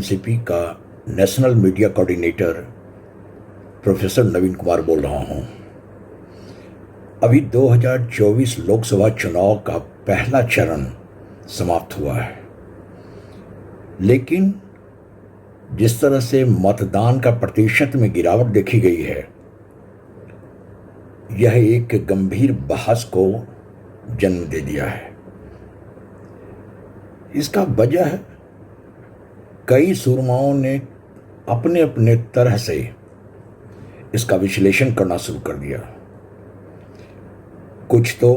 NCP का national media coordinator professor नवीन कुमार बोल रहा हूं। अभी 2024 लोकसभा चुनाव का पहला चरण समाप्त हुआ है, लेकिन जिस तरह से मतदान का प्रतिशत में गिरावट देखी गई है, यह एक गंभीर बहस को जन्म दे दिया है। इसका वजह कई सुरमाओं ने अपने अपने तरह से इसका विश्लेषण करना शुरू कर दिया। कुछ तो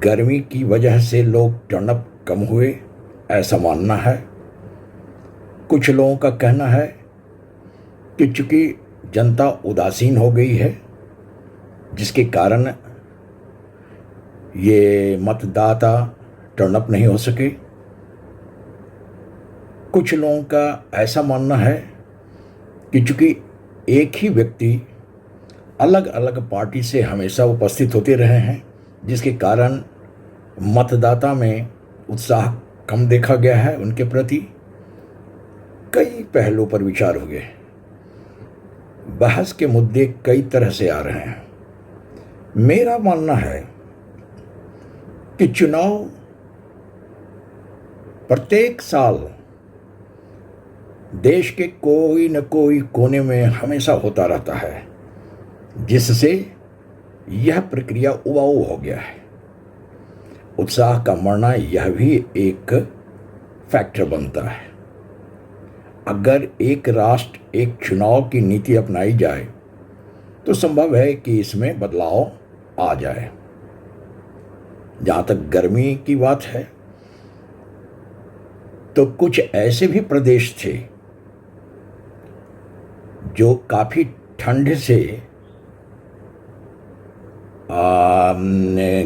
गर्मी की वजह से लोग टर्नअप कम हुए, ऐसा मानना है। कुछ लोगों का कहना है कि चूंकि जनता उदासीन हो गई है, जिसके कारण ये मतदाता टर्नअप नहीं हो सके। कुछ लोगों का ऐसा मानना है कि चूंकि एक ही व्यक्ति अलग अलग पार्टी से हमेशा उपस्थित होते रहे हैं, जिसके कारण मतदाता में उत्साह कम देखा गया है उनके प्रति। कई पहलुओं पर विचार हो गए। बहस के मुद्दे कई तरह से आ रहे हैं। मेरा मानना है कि चुनाव प्रत्येक साल देश के कोई न कोई कोने में हमेशा होता रहता है, जिससे यह प्रक्रिया उबाऊ हो गया है। उत्साह का मरना यह भी एक फैक्टर बनता है। अगर एक राष्ट्र एक चुनाव की नीति अपनाई जाए तो संभव है कि इसमें बदलाव आ जाए। जहां तक गर्मी की बात है, तो कुछ ऐसे भी प्रदेश थे जो काफी ठंड से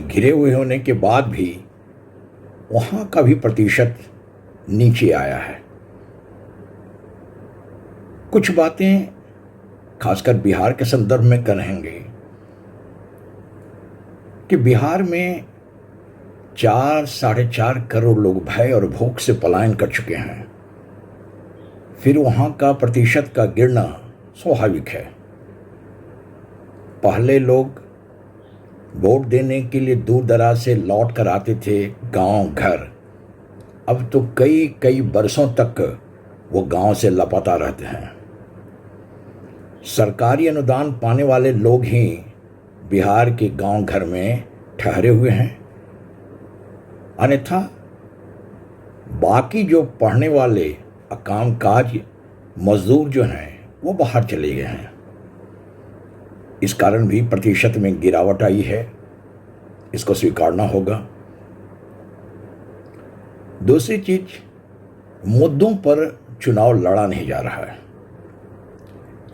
घिरे हुए होने के बाद भी वहां का भी प्रतिशत नीचे आया है। कुछ बातें खासकर बिहार के संदर्भ में कहेंगे कि बिहार में 4-4.5 करोड़ लोग भय और भूख से पलायन कर चुके हैं। फिर वहां का प्रतिशत का गिरना स्वाभाविक है। पहले लोग वोट देने के लिए दूर दराज से लौट कर आते थे गांव घर। अब तो कई कई बरसों तक वो गांव से लापता रहते हैं। सरकारी अनुदान पाने वाले लोग ही बिहार के गांव घर में ठहरे हुए हैं, अन्यथा बाकी जो पढ़ने वाले कामकाज मजदूर जो हैं वो बाहर चले गए हैं। इस कारण भी प्रतिशत में गिरावट आई है, इसको स्वीकारना होगा। दूसरी चीज, मुद्दों पर चुनाव लड़ा नहीं जा रहा है,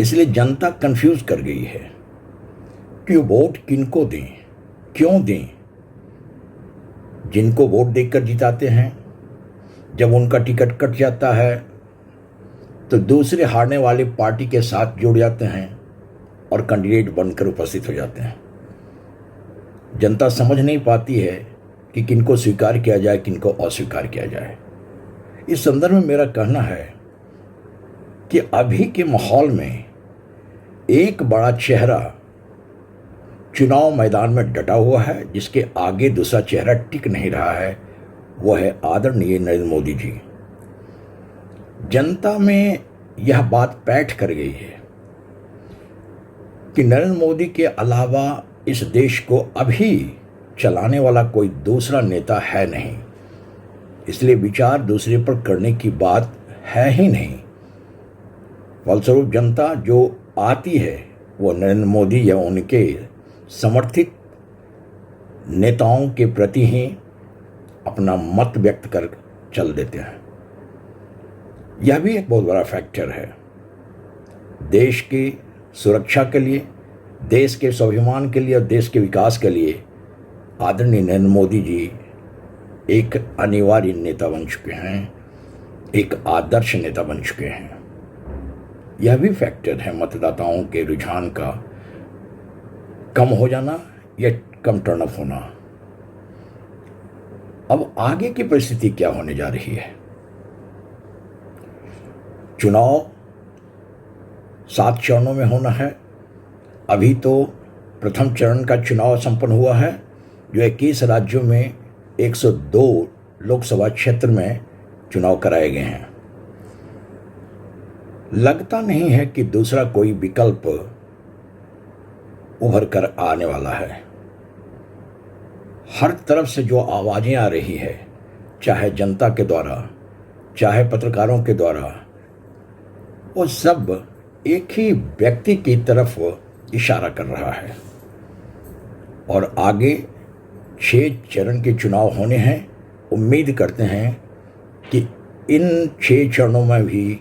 इसलिए जनता कंफ्यूज कर गई है कि वोट किनको दें, क्यों दें। जिनको वोट देकर जिताते हैं, जब उनका टिकट कट जाता है तो दूसरे हारने वाली पार्टी के साथ जुड़ जाते हैं और कैंडिडेट बनकर उपस्थित हो जाते हैं। जनता समझ नहीं पाती है कि किनको स्वीकार किया जाए, किनको अस्वीकार किया जाए। इस संदर्भ में मेरा कहना है कि अभी के माहौल में एक बड़ा चेहरा चुनाव मैदान में डटा हुआ है, जिसके आगे दूसरा चेहरा टिक नहीं रहा है। वो है आदरणीय नरेंद्र मोदी जी। जनता में यह बात बैठ कर गई है कि नरेंद्र मोदी के अलावा इस देश को अभी चलाने वाला कोई दूसरा नेता है नहीं, इसलिए विचार दूसरे पर करने की बात है ही नहीं। फलस्वरूप जनता जो आती है वो नरेंद्र मोदी या उनके समर्थित नेताओं के प्रति ही अपना मत व्यक्त कर चल देते हैं। यह भी एक बहुत बड़ा फैक्टर है। देश की सुरक्षा के लिए, देश के स्वाभिमान के लिए और देश के विकास के लिए आदरणीय नरेंद्र मोदी जी एक अनिवार्य नेता बन चुके हैं, एक आदर्श नेता बन चुके हैं। यह भी फैक्टर है मतदाताओं के रुझान का कम हो जाना या कम टर्नअप होना। अब आगे की परिस्थिति क्या होने जा रही है? चुनाव 7 चरणों में होना है। अभी तो प्रथम चरण का चुनाव संपन्न हुआ है, जो 21 राज्यों में 102 लोकसभा क्षेत्र में चुनाव कराए गए हैं। लगता नहीं है कि दूसरा कोई विकल्प उभर कर आने वाला है। हर तरफ से जो आवाजें आ रही है, चाहे जनता के द्वारा, चाहे पत्रकारों के द्वारा, वो सब एक ही व्यक्ति की तरफ इशारा कर रहा है। और आगे 6 चरण के चुनाव होने हैं। उम्मीद करते हैं कि इन 6 चरणों में भी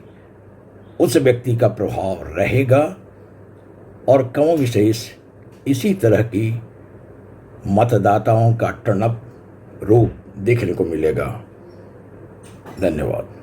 उस व्यक्ति का प्रभाव रहेगा और कम विशेष इसी तरह की मतदाताओं का टर्नअप रूप देखने को मिलेगा। धन्यवाद।